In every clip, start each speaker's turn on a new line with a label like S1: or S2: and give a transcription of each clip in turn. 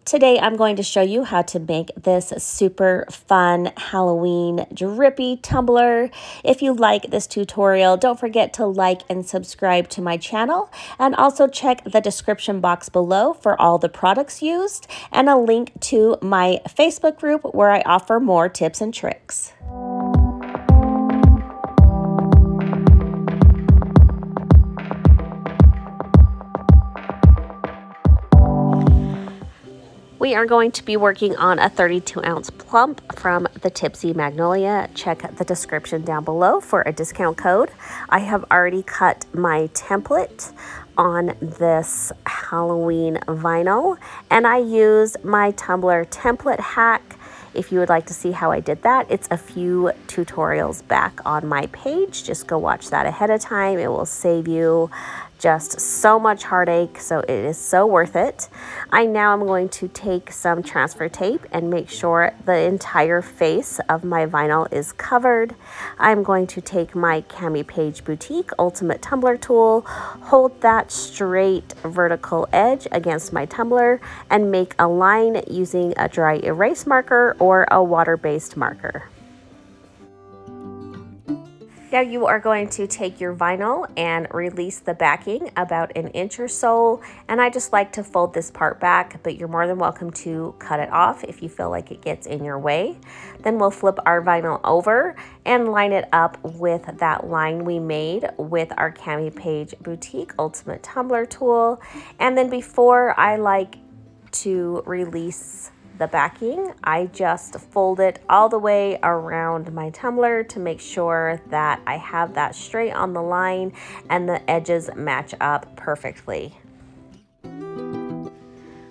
S1: Today I'm going to show you how to make this super fun Halloween drippy tumbler. If you like this tutorial, don't forget to like and subscribe to my channel, and also check the description box below for all the products used and a link to my Facebook group where I offer more tips and tricks. We are going to be working on a 32-ounce plump from the Tipsy Magnolia. Check the description down below for a discount code. I have already cut my template on this Halloween vinyl, and I used my Tumbler template hack. If you would like to see how I did that, it's a few tutorials back on my page. Just go watch that ahead of time. It will save you just so much heartache, so it is so worth it. Now I'm going to take some transfer tape and make sure the entire face of my vinyl is covered. I'm going to take my Cami Page Boutique Ultimate Tumbler tool, hold that straight vertical edge against my tumbler, and make a line using a dry erase marker or a water-based marker. Now you are going to take your vinyl and release the backing about an inch or so, and I just like to fold this part back, but you're more than welcome to cut it off if you feel like it gets in your way. Then we'll flip our vinyl over and line it up with that line we made with our Cami Page Boutique Ultimate Tumbler tool. And then before I like to release the backing, I just fold it all the way around my tumbler to make sure that I have that straight on the line and the edges match up perfectly.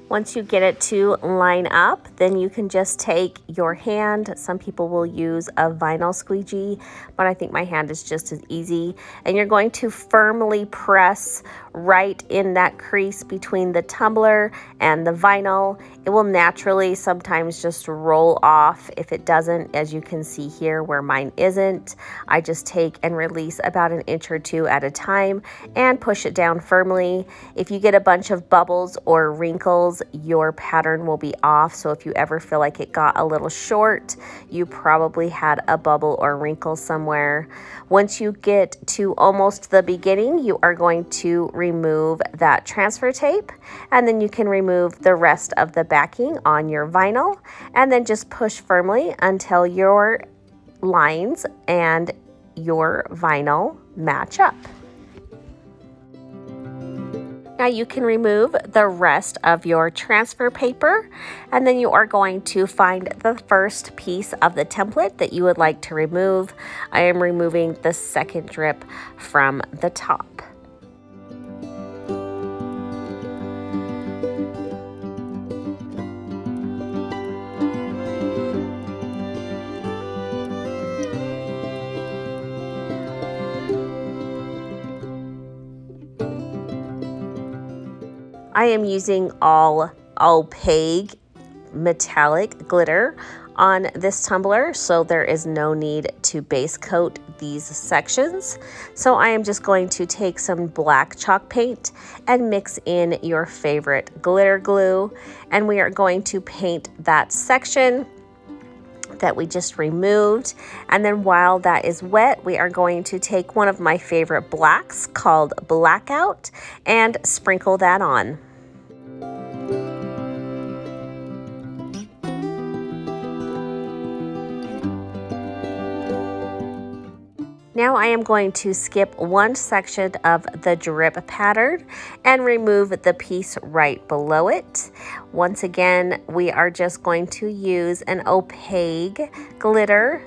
S1: Once you get it to line up, then you can just take your hand. Some people will use a vinyl squeegee, but I think my hand is just as easy. And you're going to firmly press right in that crease between the tumbler and the vinyl. It will naturally sometimes just roll off. If it doesn't, as you can see here where mine isn't, I just take and release about an inch or two at a time and push it down firmly. If you get a bunch of bubbles or wrinkles, your pattern will be off. So if you ever feel like it got a little short, you probably had a bubble or wrinkle somewhere. Once you get to almost the beginning, you are going to remove that transfer tape, and then you can remove the rest of the backing on your vinyl, and then just push firmly until your lines and your vinyl match up. Now you can remove the rest of your transfer paper, and then you are going to find the first piece of the template that you would like to remove. I am removing the second drip from the top. I am using all opaque metallic glitter on this tumbler, so there is no need to base coat these sections. So I am just going to take some black chalk paint and mix in your favorite glitter glue, and we are going to paint that section that we just removed. And then while that is wet, we are going to take one of my favorite blacks called Blackout and sprinkle that on. Now I am going to skip one section of the drip pattern and remove the piece right below it. Once again, we are just going to use an opaque glitter,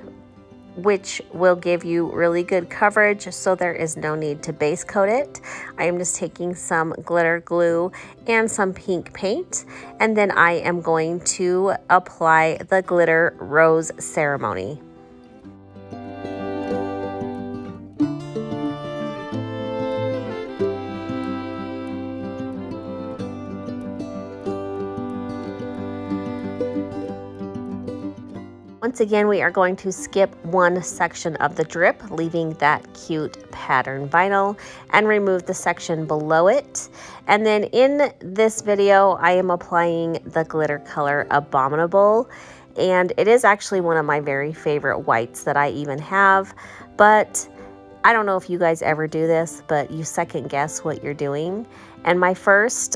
S1: which will give you really good coverage, so there is no need to base coat it. I am just taking some glitter glue and some pink paint, and then I am going to apply the glitter rose ceremony. Once again, we are going to skip one section of the drip, leaving that cute pattern vinyl, and remove the section below it. And then in this video, I am applying the glitter color Abominable, and it is actually one of my very favorite whites that I even have. But I don't know if you guys ever do this, but you second guess what you're doing. And my first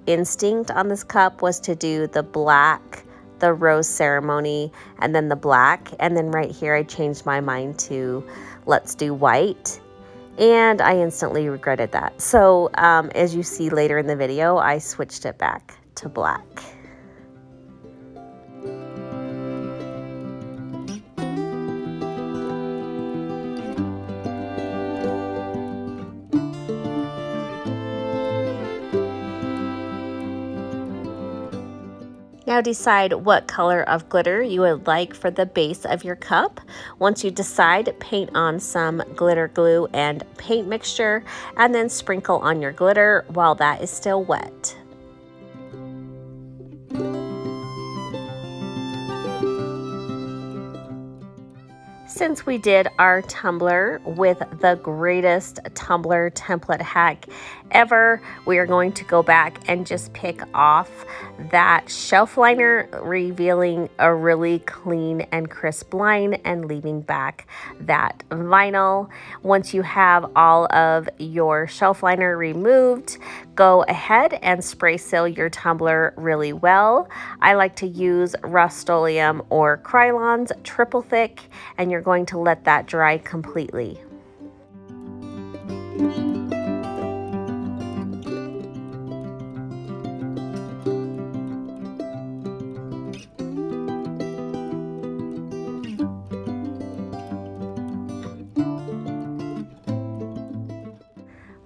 S1: instinct on this cup was to do the black, the Rose Ceremony, and then the black. And then right here I changed my mind to let's do white, and I instantly regretted that. So as you see later in the video, I switched it back to black. Now decide what color of glitter you would like for the base of your cup. Once you decide, paint on some glitter glue and paint mixture, and then sprinkle on your glitter while that is still wet. Since we did our tumbler with the greatest tumbler template hack ever, we are going to go back and just pick off that shelf liner, revealing a really clean and crisp line and leaving back that vinyl. Once you have all of your shelf liner removed, go ahead and spray seal your tumbler really well. I like to use Rust-Oleum or Krylon's triple thick, and you're going to let that dry completely.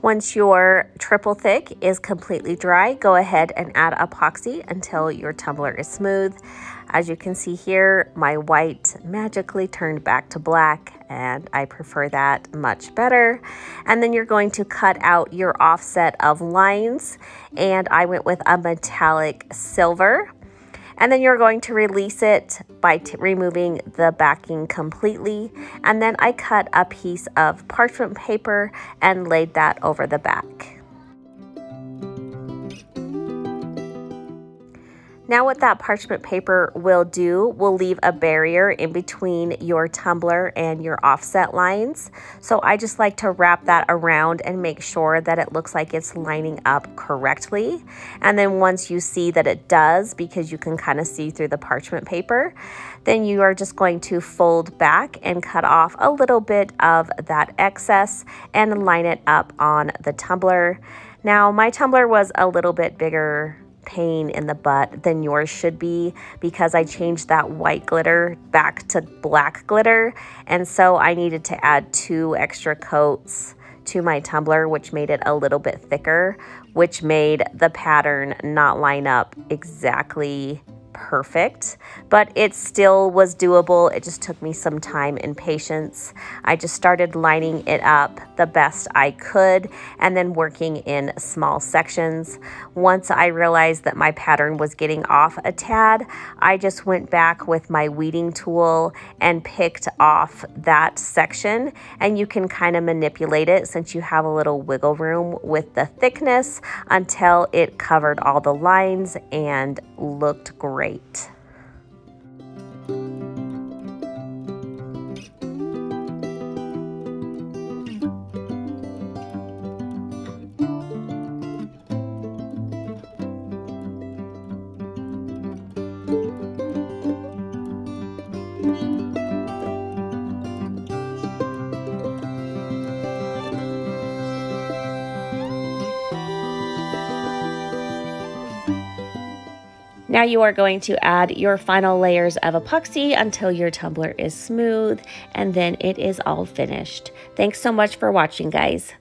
S1: Once your triple thick is completely dry, go ahead and add epoxy until your tumbler is smooth. As you can see here, my white magically turned back to black, and I prefer that much better. And then you're going to cut out your offset of lines, and I went with a metallic silver. And then you're going to release it by removing the backing completely. And then I cut a piece of parchment paper and laid that over the back. Now what that parchment paper will do, will leave a barrier in between your tumbler and your offset lines. So I just like to wrap that around and make sure that it looks like it's lining up correctly. And then once you see that it does, because you can kind of see through the parchment paper, then you are just going to fold back and cut off a little bit of that excess and line it up on the tumbler. Now my tumbler was a little bit bigger pain in the butt than yours should be, because I changed that white glitter back to black glitter, and so I needed to add 2 extra coats to my tumbler, which made it a little bit thicker, which made the pattern not line up exactly perfect, but it still was doable. It just took me some time and patience. I just started lining it up the best I could and then working in small sections. Once I realized that my pattern was getting off a tad, I just went back with my weeding tool and picked off that section, and you can kind of manipulate it since you have a little wiggle room with the thickness until it covered all the lines and looked great. Now you are going to add your final layers of epoxy until your tumbler is smooth, and then it is all finished. Thanks so much for watching, guys.